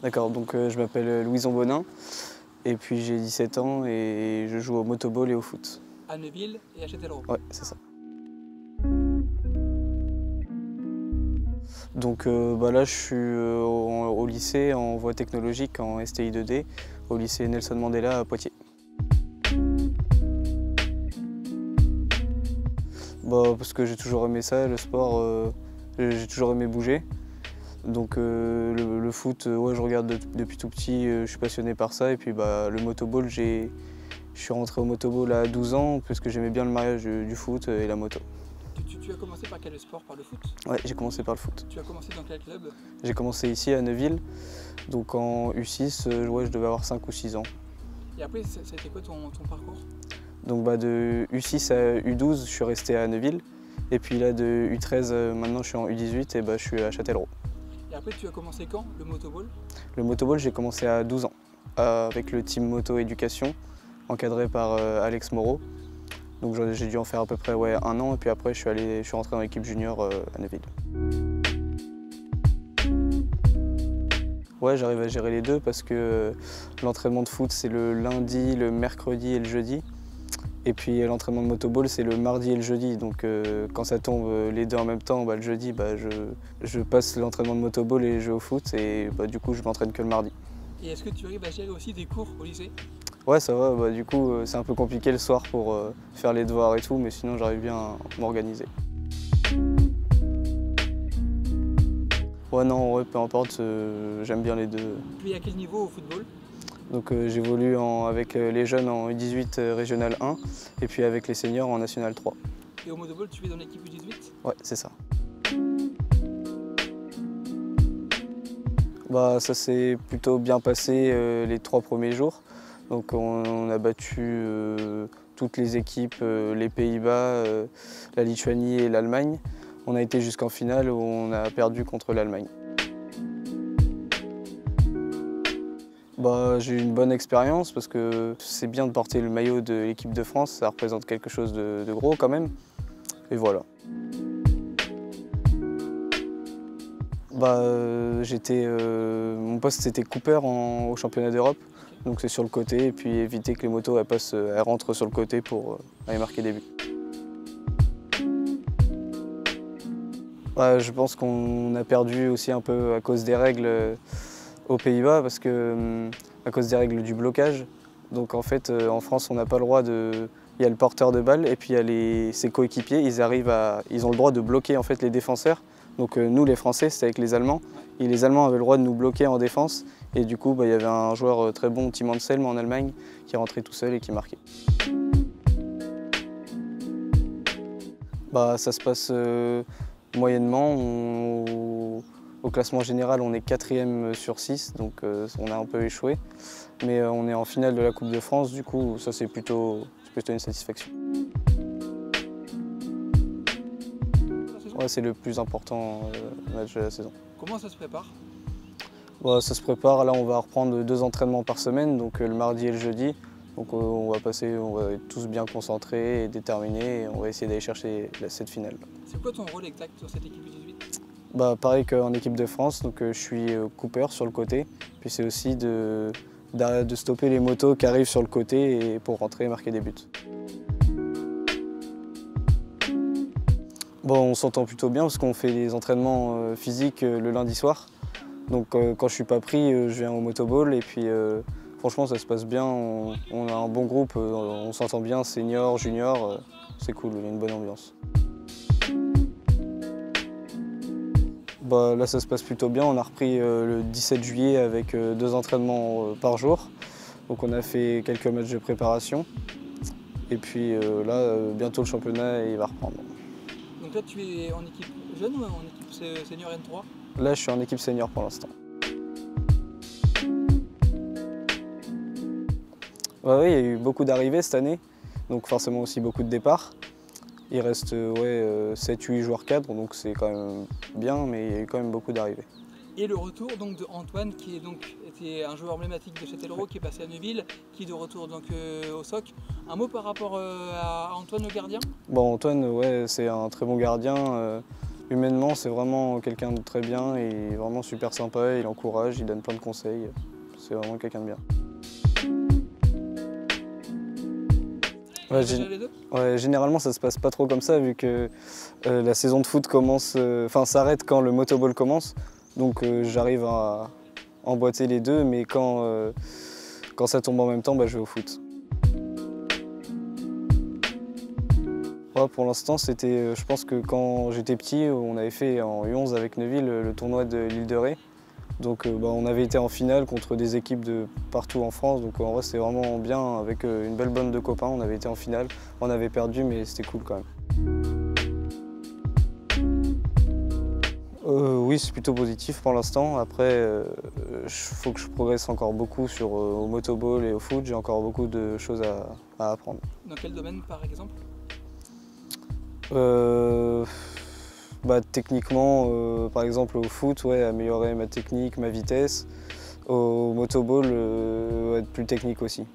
D'accord, donc je m'appelle Louison Bonin et puis j'ai 17 ans et je joue au motoball et au foot. À Neuville et à Châtellerault. Ouais, c'est ça. Donc là, je suis au lycée en voie technologique en STI 2D, au lycée Nelson Mandela à Poitiers. Parce que j'ai toujours aimé ça, le sport, j'ai toujours aimé bouger. Donc le foot, ouais, je regarde depuis tout petit, je suis passionné par ça. Et puis le motoball, je suis rentré au motoball à 12 ans parce que j'aimais bien le mariage du foot et la moto. Tu as commencé par quel sport? Par le foot? Ouais, j'ai commencé par le foot. Tu as commencé dans quel club? J'ai commencé ici à Neuville, donc en U6, ouais, je devais avoir 5 ou 6 ans. Et après, ça a été quoi ton parcours? Donc de U6 à U12, je suis resté à Neuville. Et puis là, de U13, maintenant je suis en U18 et je suis à Châtellerault. Et après, tu as commencé quand, le motoball? Le motoball, j'ai commencé à 12 ans, avec le team Moto Éducation, encadré par Alex Moreau. Donc j'ai dû en faire à peu près un an, et puis après je suis rentré dans l'équipe junior à Neuville. Ouais, j'arrive à gérer les deux parce que l'entraînement de foot, c'est le lundi, le mercredi et le jeudi. Et puis l'entraînement de motoball, c'est le mardi et le jeudi. Donc quand ça tombe les deux en même temps, le jeudi, je passe l'entraînement de motoball et je joue au foot. Et du coup, je m'entraîne que le mardi. Et est-ce que tu arrives à gérer aussi des cours au lycée? Ouais, ça va. Du coup, c'est un peu compliqué le soir pour faire les devoirs et tout, mais sinon, j'arrive bien à m'organiser. Ouais, non, ouais, peu importe, j'aime bien les deux. Tu es à quel niveau au football? Donc j'évolue avec les jeunes en U18 Régional 1 et puis avec les seniors en National 3. Et au motoball, tu es dans l'équipe U18? Ouais, c'est ça. Ça s'est plutôt bien passé les 3 premiers jours. Donc on a battu toutes les équipes, les Pays-Bas, la Lituanie et l'Allemagne. On a été jusqu'en finale où on a perdu contre l'Allemagne. J'ai eu une bonne expérience parce que c'est bien de porter le maillot de l'équipe de France, ça représente quelque chose de gros quand même. Et voilà. Mon poste c'était Cooper au championnat d'Europe, donc c'est sur le côté et puis éviter que les motos elles rentrent sur le côté pour aller marquer des buts. Je pense qu'on a perdu aussi un peu à cause des règles aux Pays-Bas parce que à cause des règles du blocage. Donc en fait en France on n'a pas le droit de. Il y a le porteur de balle et puis il y a ses coéquipiers, ils ont le droit de bloquer en fait les défenseurs. Donc nous les Français c'était avec les Allemands et les Allemands avaient le droit de nous bloquer en défense et du coup il y avait un joueur très bon, Tim Anselm en Allemagne, qui rentrait tout seul et qui marquait. Ça se passe moyennement. Au classement général, on est 4e sur 6, donc on a un peu échoué. Mais on est en finale de la Coupe de France, du coup, ça c'est plutôt une satisfaction. Ouais, c'est le plus important match de la saison. Comment ça se prépare? Ça se prépare, là on va reprendre 2 entraînements par semaine, donc le mardi et le jeudi. Donc on va être tous bien concentrés et déterminés et on va essayer d'aller chercher cette finale. C'est quoi ton rôle exact sur cette équipe U18? Pareil qu'en équipe de France, donc je suis Cooper sur le côté. Puis c'est aussi de stopper les motos qui arrivent sur le côté et pour rentrer et marquer des buts. On s'entend plutôt bien parce qu'on fait des entraînements physiques le lundi soir. Donc quand je suis pas pris, je viens au motoball et puis franchement ça se passe bien. On a un bon groupe, on s'entend bien, senior, junior, c'est cool, il y a une bonne ambiance. Là ça se passe plutôt bien, on a repris le 17 juillet avec 2 entraînements par jour. Donc on a fait quelques matchs de préparation. Et puis là, bientôt le championnat il va reprendre. Donc là tu es en équipe jeune ou en équipe senior N3? Là je suis en équipe senior pour l'instant. Oui, il y a eu beaucoup d'arrivées cette année, donc forcément aussi beaucoup de départs. Il reste 7-8 joueurs cadres, donc c'est quand même bien, mais il y a eu quand même beaucoup d'arrivées. Et le retour donc de Antoine, qui était un joueur emblématique de Châtellerault, qui est passé à Neuville, qui est de retour donc, au SOC. Un mot par rapport à Antoine le gardien? Antoine, ouais, c'est un très bon gardien. Humainement, c'est vraiment quelqu'un de très bien et vraiment super sympa. Il encourage, il donne plein de conseils. C'est vraiment quelqu'un de bien. Ouais, généralement, ça se passe pas trop comme ça vu que la saison de foot commence, s'arrête quand le motoball commence. Donc j'arrive à emboîter les deux, mais quand ça tombe en même temps, je vais au foot. Ouais, pour l'instant, c'était, je pense que quand j'étais petit, on avait fait en U11 avec Neuville le tournoi de l'île de Ré. Donc on avait été en finale contre des équipes de partout en France. Donc en vrai, c'était vraiment bien avec une belle bande de copains. On avait été en finale. On avait perdu, mais c'était cool quand même. Oui, c'est plutôt positif pour l'instant. Après, faut que je progresse encore beaucoup au motoball et au foot. J'ai encore beaucoup de choses à apprendre. Dans quel domaine, par exemple? Techniquement, par exemple au foot, ouais, améliorer ma technique, ma vitesse. Au motoball, être plus technique aussi.